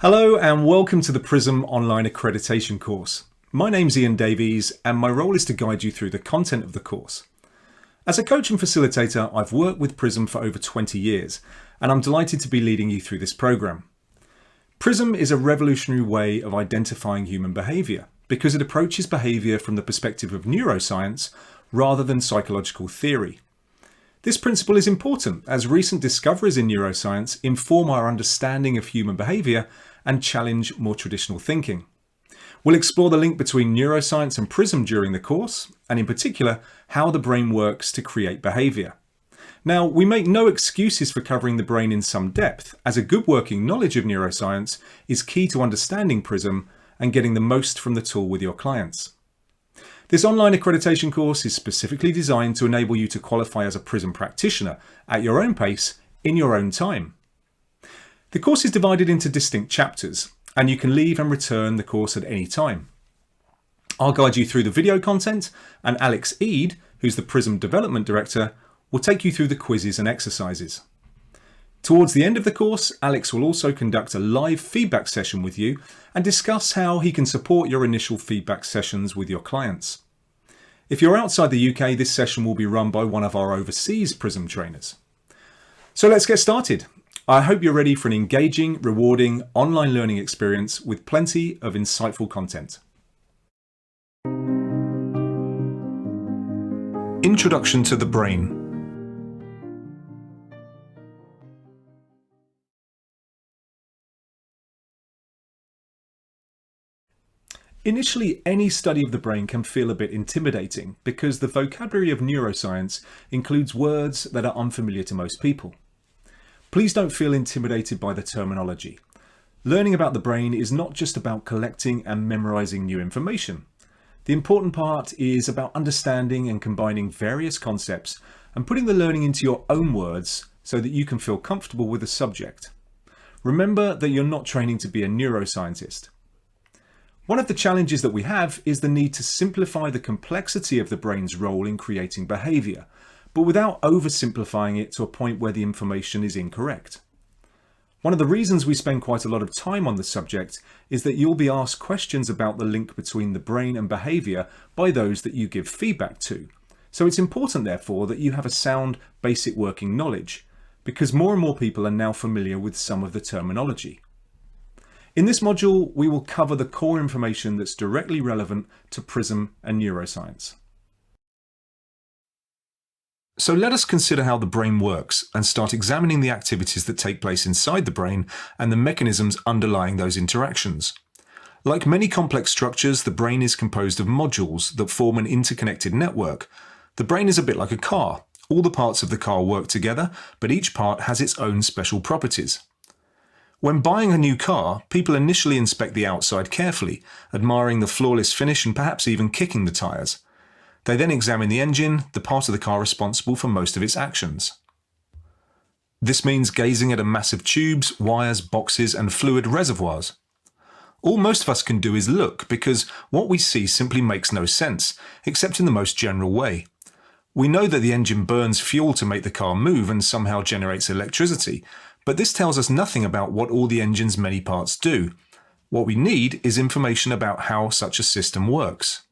Hello and welcome to the PRISM Online Accreditation course. My name's Ian Davies and my role is to guide you through the content of the course. As a coach and facilitator, I've worked with PRISM for over 20 years and I'm delighted to be leading you through this program. PRISM is a revolutionary way of identifying human behaviour because it approaches behaviour from the perspective of neuroscience rather than psychological theory. This principle is important as recent discoveries in neuroscience inform our understanding of human behaviour and challenge more traditional thinking. We'll explore the link between neuroscience and PRISM during the course, and in particular, how the brain works to create behaviour. Now, we make no excuses for covering the brain in some depth, as a good working knowledge of neuroscience is key to understanding PRISM and getting the most from the tool with your clients. This online accreditation course is specifically designed to enable you to qualify as a PRISM practitioner at your own pace, in your own time. The course is divided into distinct chapters, and you can leave and return the course at any time. I'll guide you through the video content, and Alex Eade, who's the PRISM Development Director, will take you through the quizzes and exercises. Towards the end of the course, Alex will also conduct a live feedback session with you and discuss how he can support your initial feedback sessions with your clients. If you're outside the UK, this session will be run by one of our overseas PRISM trainers. So let's get started. I hope you're ready for an engaging, rewarding online learning experience with plenty of insightful content. Introduction to the brain. Initially, any study of the brain can feel a bit intimidating because the vocabulary of neuroscience includes words that are unfamiliar to most people. Please don't feel intimidated by the terminology. Learning about the brain is not just about collecting and memorizing new information. The important part is about understanding and combining various concepts and putting the learning into your own words so that you can feel comfortable with the subject. Remember that you're not training to be a neuroscientist. One of the challenges that we have is the need to simplify the complexity of the brain's role in creating behaviour, but without oversimplifying it to a point where the information is incorrect. One of the reasons we spend quite a lot of time on the subject is that you'll be asked questions about the link between the brain and behaviour by those that you give feedback to. So it's important, therefore, that you have a sound, basic working knowledge, because more and more people are now familiar with some of the terminology. In this module, we will cover the core information that's directly relevant to PRISM and neuroscience. So let us consider how the brain works and start examining the activities that take place inside the brain and the mechanisms underlying those interactions. Like many complex structures, the brain is composed of modules that form an interconnected network. The brain is a bit like a car. All the parts of the car work together, but each part has its own special properties. When buying a new car, people initially inspect the outside carefully, admiring the flawless finish and perhaps even kicking the tyres. They then examine the engine, the part of the car responsible for most of its actions. This means gazing at a massive tubes, wires, boxes and fluid reservoirs. All most of us can do is look because what we see simply makes no sense, except in the most general way. We know that the engine burns fuel to make the car move and somehow generates electricity, but this tells us nothing about what all the engine's many parts do. What we need is information about how such a system works.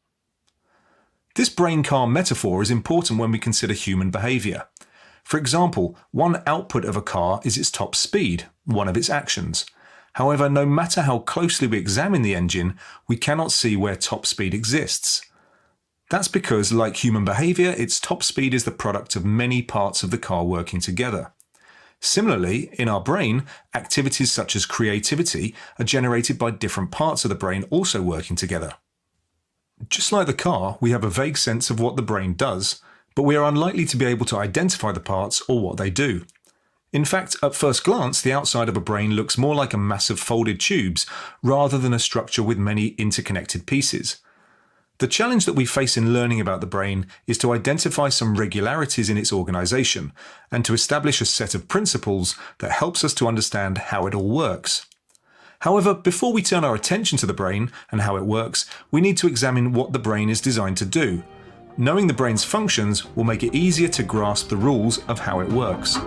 This brain-car metaphor is important when we consider human behaviour. For example, one output of a car is its top speed, one of its actions. However, no matter how closely we examine the engine, we cannot see where top speed exists. That's because, like human behaviour, its top speed is the product of many parts of the car working together. Similarly, in our brain, activities such as creativity are generated by different parts of the brain also working together. Just like the car, we have a vague sense of what the brain does, but we are unlikely to be able to identify the parts or what they do. In fact, at first glance, the outside of a brain looks more like a mass of folded tubes rather than a structure with many interconnected pieces. The challenge that we face in learning about the brain is to identify some regularities in its organisation and to establish a set of principles that helps us to understand how it all works. However, before we turn our attention to the brain and how it works, we need to examine what the brain is designed to do. Knowing the brain's functions will make it easier to grasp the rules of how it works.